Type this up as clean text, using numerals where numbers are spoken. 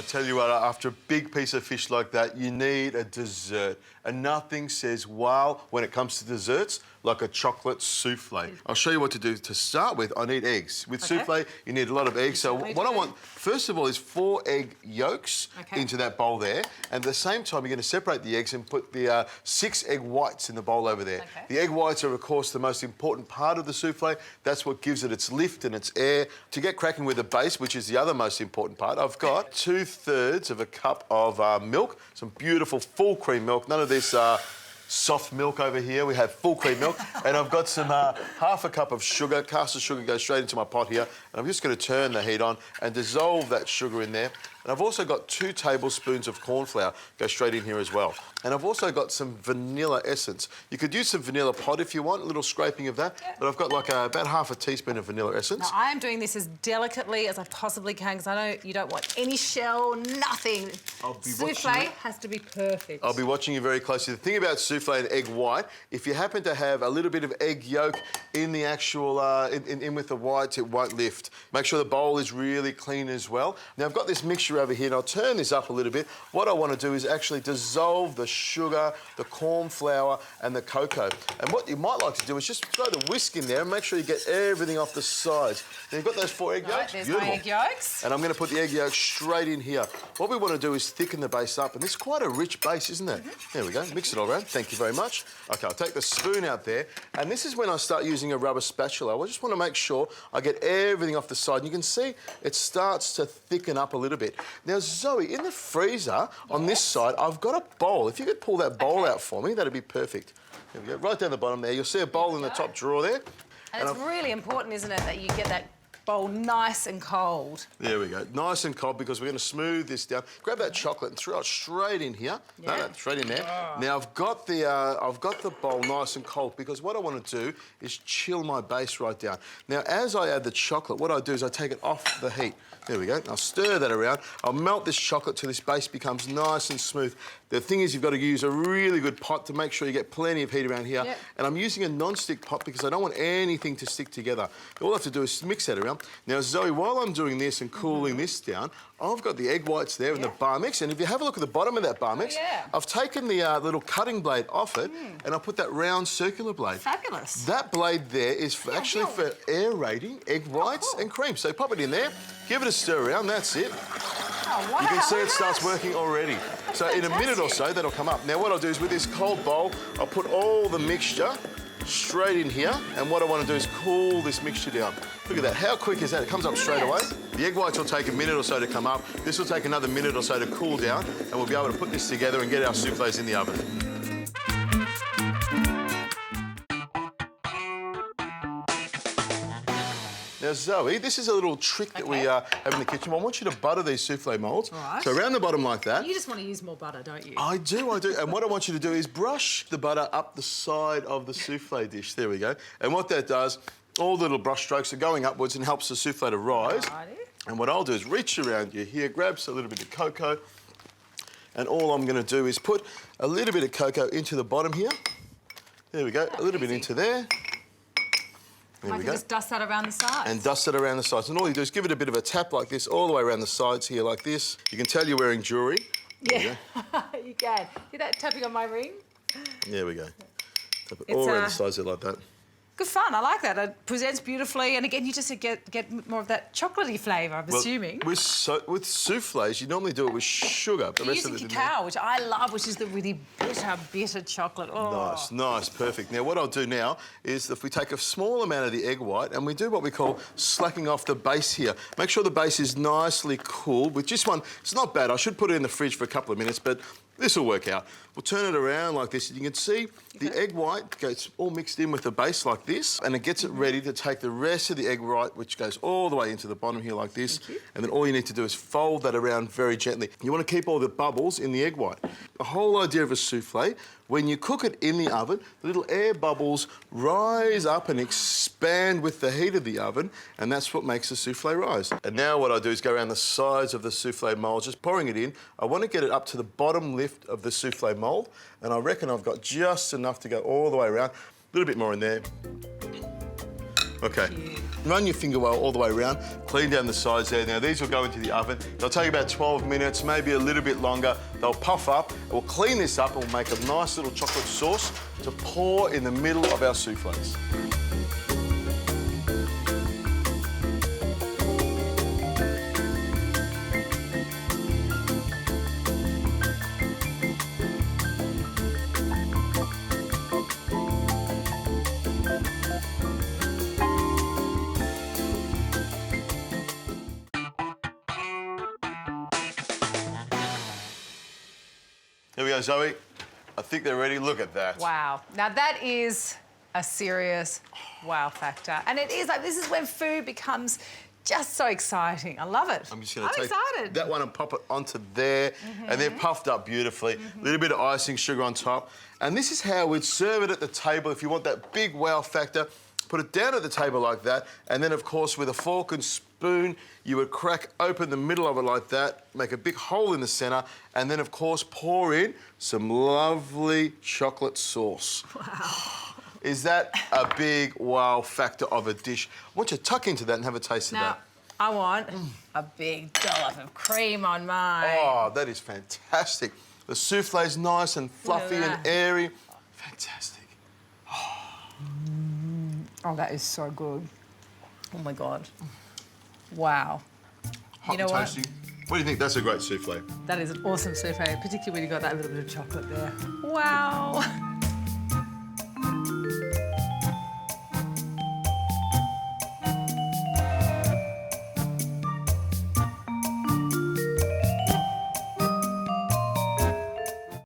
I tell you what, after a big piece of fish like that, you need a dessert. And nothing says wow when it comes to desserts like a chocolate souffle. I'll show you what to do. To start with, I need eggs. With souffle, you need a lot of eggs. So what I want, first of all, is 4 egg yolks into that bowl there. And at the same time, you're going to separate the eggs and put the 6 egg whites in the bowl over there. The egg whites are, of course, the most important part of the souffle. That's what gives it its lift and its air. To get cracking with the base, which is the other most important part, I've got 2/3 of a cup of milk, some beautiful full cream milk. None of this soft milk over here. We have full cream milk. And I've got some half a cup of sugar. Caster sugar goes straight into my pot here. And I'm just going to turn the heat on and dissolve that sugar in there. And I've also got 2 tablespoons of corn flour go straight in here as well. And I've also got some vanilla essence. You could use some vanilla pod if you want, a little scraping of that. But I've got like about half a teaspoon of vanilla essence. Now, I am doing this as delicately as I possibly can because I know you don't want any shell, nothing. Souffle has to be perfect. I'll be watching you very closely. The thing about souffle and egg white, if you happen to have a little bit of egg yolk in the actual, in with the whites, it won't lift. Make sure the bowl is really clean as well. Now, I've got this mixture over here, and I'll turn this up a little bit. What I want to do is actually dissolve the sugar, the corn flour, and the cocoa. And what you might like to do is just throw the whisk in there and make sure you get everything off the sides. Now, you've got those 4 egg yolks? There's Beautiful. my egg yolks. And I'm going to put the egg yolks straight in here. What we want to do is thicken the base up, and this is quite a rich base, isn't it? There we go. Mix it all around. Thank you very much. OK, I'll take the spoon out there, and this is when I start using a rubber spatula. I just want to make sure I get everything off the side. And you can see it starts to thicken up a little bit. Now, Zoe, in the freezer on this side, I've got a bowl. If you could pull that bowl out for me, that'd be perfect. There we go. Right down the bottom there. You'll see a bowl in the top drawer there. And it's really important, isn't it, that you get that bowl nice and cold. There we go. Nice and cold because we're going to smooth this down. Grab that chocolate and throw it straight in here. No, straight in there. Now I've got the bowl nice and cold because what I want to do is chill my base right down. Now as I add the chocolate, what I do is I take it off the heat. There we go. I'll stir that around. I'll melt this chocolate till this base becomes nice and smooth. The thing is, you've got to use a really good pot to make sure you get plenty of heat around here. And I'm using a non-stick pot because I don't want anything to stick together. All I have to do is mix that around. Now, Zoe, while I'm doing this and cooling this down, I've got the egg whites there and the bar mix. And if you have a look at the bottom of that bar mix, I've taken the little cutting blade off it and I put that round circular blade. Fabulous. That blade there is for actually for aerating egg whites and cream. So pop it in there, give it a stir around, that's it. Oh, wow. You can see it starts working already. So in a minute or so, that'll come up. Now, what I'll do is with this cold bowl, I'll put all the mixture straight in here. And what I want to do is cool this mixture down. Look at that. How quick is that? It comes up straight away. The egg whites will take a minute or so to come up. This will take another minute or so to cool down. And we'll be able to put this together and get our soufflés in the oven. Now, Zoe, this is a little trick that we have in the kitchen. I want you to butter these souffle moulds. Right. So around the bottom like that. You just want to use more butter, don't you? I do. And what I want you to do is brush the butter up the side of the souffle dish. There we go. And what that does, all the little brush strokes are going upwards and helps the souffle to rise. Righty. And what I'll do is reach around you here, grab a little bit of cocoa, and all I'm going to do is put a little bit of cocoa into the bottom here. There we go. A little bit into there. There we go. Just dust that around the sides. And dust it around the sides. And all you do is give it a bit of a tap like this, all the way around the sides here like this. You can tell you're wearing jewellery. Yeah, you can. Hear that tapping on my ring? There we go. Tap it all around the sides there like that. Good fun. I like that. It presents beautifully, and again, you just get more of that chocolatey flavour. I'm assuming. With soufflés, you normally do it with sugar. You're using cacao, which I love, which is the really bitter chocolate. Oh. Nice, perfect. Now, what I'll do now is if we take a small amount of the egg white and we do what we call slacking off the base here. Make sure the base is nicely cooled. With just one, it's not bad. I should put it in the fridge for a couple of minutes, but this will work out. We'll turn it around like this. And you can see the egg white gets all mixed in with the base like this, and it gets it ready to take the rest of the egg white, which goes all the way into the bottom here like this. And then all you need to do is fold that around very gently. You want to keep all the bubbles in the egg white. The whole idea of a souffle, when you cook it in the oven, the little air bubbles rise up and expand with the heat of the oven, and that's what makes the souffle rise. And now what I do is go around the sides of the souffle mould, just pouring it in. I want to get it up to the bottom lift of the souffle mould, and I reckon I've got just enough to go all the way around. A little bit more in there. Okay. Run your finger well all the way around, clean down the sides there. Now these will go into the oven. They'll take about 12 minutes, maybe a little bit longer. They'll puff up. We'll clean this up and we'll make a nice little chocolate sauce to pour in the middle of our soufflés. Here we go, Zoe. I think they're ready. Look at that. Wow. Now that is a serious wow factor. And it is like, this is when food becomes just so exciting. I love it. I'm just going to take excited. that one and pop it onto there. And they're puffed up beautifully. A little bit of icing, sugar on top. And this is how we'd serve it at the table if you want that big wow factor. Put it down at the table like that. And then, of course, with a fork and spoon, you would crack open the middle of it like that, make a big hole in the centre, and then, of course, pour in some lovely chocolate sauce. Wow. Is that a big wow factor of a dish? I want you to tuck into that and have a taste of Now, that. I want a big dollop of cream on mine. Oh, that is fantastic. The souffle's nice and fluffy and that. airy. Fantastic. Oh, that is so good. Oh, my God. Wow. Hot You know and what? toasty. What do you think? That's a great souffle. That is an awesome souffle, particularly when you've got that little bit of chocolate there. Wow.